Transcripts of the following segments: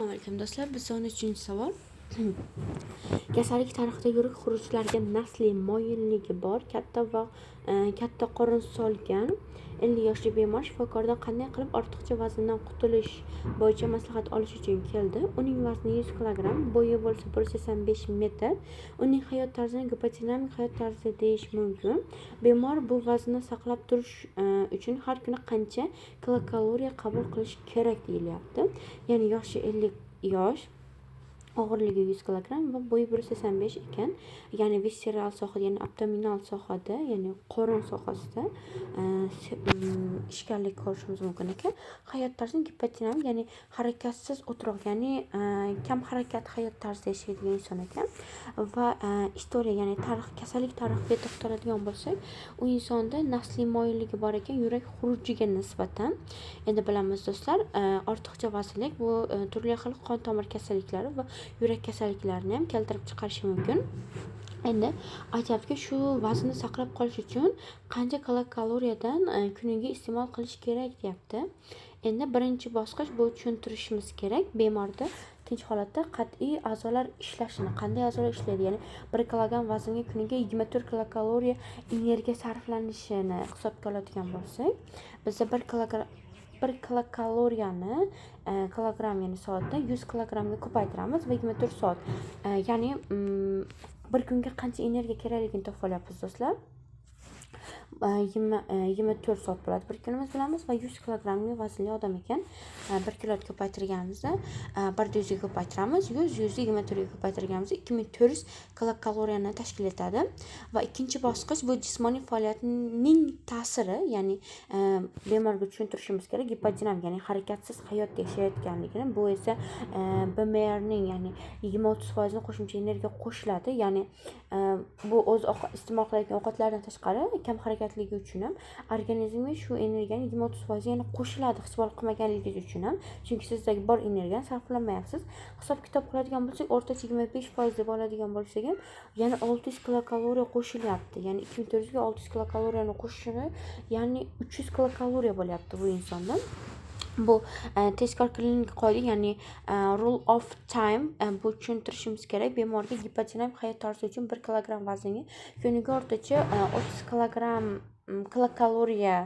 Assalomu alaykum do'stlar, biz 13-chi savol. Kasallik tarixida yurak xurujlariga nasliy moyilligi bor katta qorin solgan 50 yoshli bemor shifokordan qanday qilib ortiqcha vazndan qutulish bo'yicha maslahat olish uchun keldi. Uning vazni 100 kilogramm, bo'yi bo'lsa 185 metr. Uning hayot tarzini gipodinamik hayot tarzi deyish mumkin. Bemor bu vazni saqlab turish uchun har kuni qancha kilokaloriya qabul qilish kerak deyilyapti. Ya'ni yoshi 50 yosh, og'irligi 100 kilogramm va bo'yi 185 ekan. Ya'ni visceral sohada, ya'ni abdominal sohada, ya'ni qorin sohasida ishkallik ko'rishimiz mumkin ekan. Hayot tarzi gipodinamik, ya'ni harakatsiz o'tiroq, ya'ni kam harakat hayot tarzida yashaydigan inson ekan. Va istoriya, ya'ni kasallik tarixiga to'xtaladigan bo'lsak, u insonda nasliy moyilligi bor ekan, yurak xurujiga nisbatan. Endi bilamiz do'stlar, ortiqcha vaznlik bu turli xil qon tomir kasalliklari va yurak kasalliklarini ham keltirib chiqarishi mumkin. Endi aytyaptiki, shu vaznni saqlab qolish uchun qancha kilokaloriyadan kuniga iste'mol qilish kerak deyapti. Endi birinchi bosqich bu tushuntirishimiz kerak. Bemorda tinch holatda qat'iy a'zolar ishlashini, qanday a'zolar ishlaydi, ya'ni 1 kilogramm vaznga kuniga 24 kilokaloriya energiya sarflanishini hisobga oladigan bo'lsak, bizda 1 kilokaloriyani kilogramm, ya'ni soatda 100 kilogrammga ko'paytiramiz va 24 soat. Ya'ni bir kunga qancha energiya kerakligini topib olyapmiz do'stlar. 24 soat bo'ladi bir kunimiz bilamiz va 100 kilogrammli vaznli odam ekan. 1 kiloga ko'paytirganimizda 100 ga ko'paytiramiz, 100 24 ga ko'paytirganimizda 2400 kilokaloriyani tashkil etadi. Va ikkinchi bosqich bu jismoniy faoliyatning ta'siri, ya'ni bemorga tushuntirishimiz kerak, gipodinamik, ya'ni harakatsiz hayot yashayotganligini. Bu esa BMRning, ya'ni 20-30% qo'shimcha energiya qo'shiladi. Ya'ni bu o'z iste'mol qilayotgan ovqatlardan tashqari kam harakatligi uchun ham organizmga shu energiyaning 20-30% yana qo'shiladi, iste'mol qilmaganligingiz uchun ham. Chunki sizdagi bor energiyani sarflamayapsiz. Hisob kitob qiladigan bo'lsak, o'rtacha 25% deb oladigan bo'lsak ham, yana 600 kilokaloriya qo'shilyapti. Ya'ni 2400 ga 600 kilokaloriyani qo'shishini, ya'ni 300 kilokaloriya bo'lyapti bu insondan. Bu tezkor klinik qoida, ya'ni rule of time. Bu tushuntirishimiz kerak. Bemorga gipodinamik hayot tarzi uchun 1 kilogramm vaznga kuniga o'rtacha 30 kilokaloriya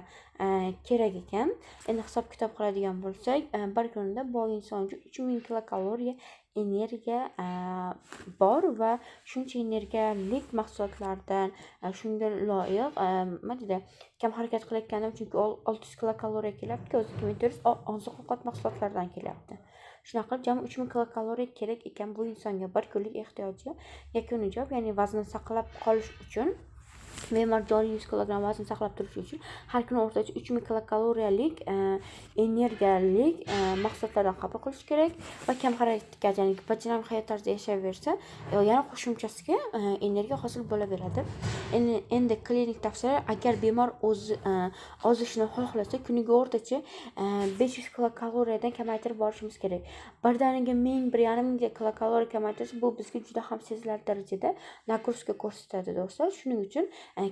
kerak ekan. Endi hisob kitob qiladigan bo'lsak, bir kunda bu inson uchun 3000 kilokaloriya energiya bor va shuncha energiyalik mahsulotlardan shunga loyiq kam harakat qilayotganim, chunki 600 kilokaloriya kelyapti, o'zi 2400 oziq-ovqat mahsulotlaridan kelyapti. Shunaqa qilib jami 3000 kilokaloriya kerak ekan bu insonga bir kunlik ehtiyoji. Yakuniy javob, ya'ni vazni saqlab qolish uchun bemor joriy 100 kilogramm vazn saqlab turish uchun har kuni o'rtacha 3000 kilokaloriyalik energiyalik mahsulotlardan qabul qilish kerak va kam harakat, ya'ni gipodinamik hayot tarzida yashayversa, yana qo'shimchasiga energiya hosil bo'laveradi. Endi klinik tavsiya, agar bemor o'zi ozishni xohlasa, kuniga o'rtacha 500 kilokaloriyadan kamaytirib borishimiz kerak. Birdaniga 1000-1500 kilokaloriya kamaytirsa, bu bizga juda ham sezilarli darajada nagruska ko'rsatadi do'stlar. Shuning uchun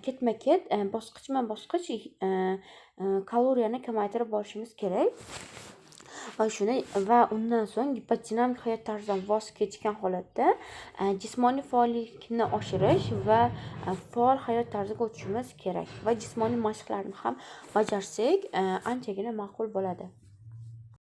ketma-ket bosqichma-bosqich kaloriyani kamaytirib borishimiz kerak. Va undan so'ng gipodinamik hayot tarzidan voz kechgan holatda jismoniy faollikni oshirish va faol hayot tarziga o'tishimiz kerak va jismoniy mashqlarni ham bajarsak anchagina ma'qul bo'ladi.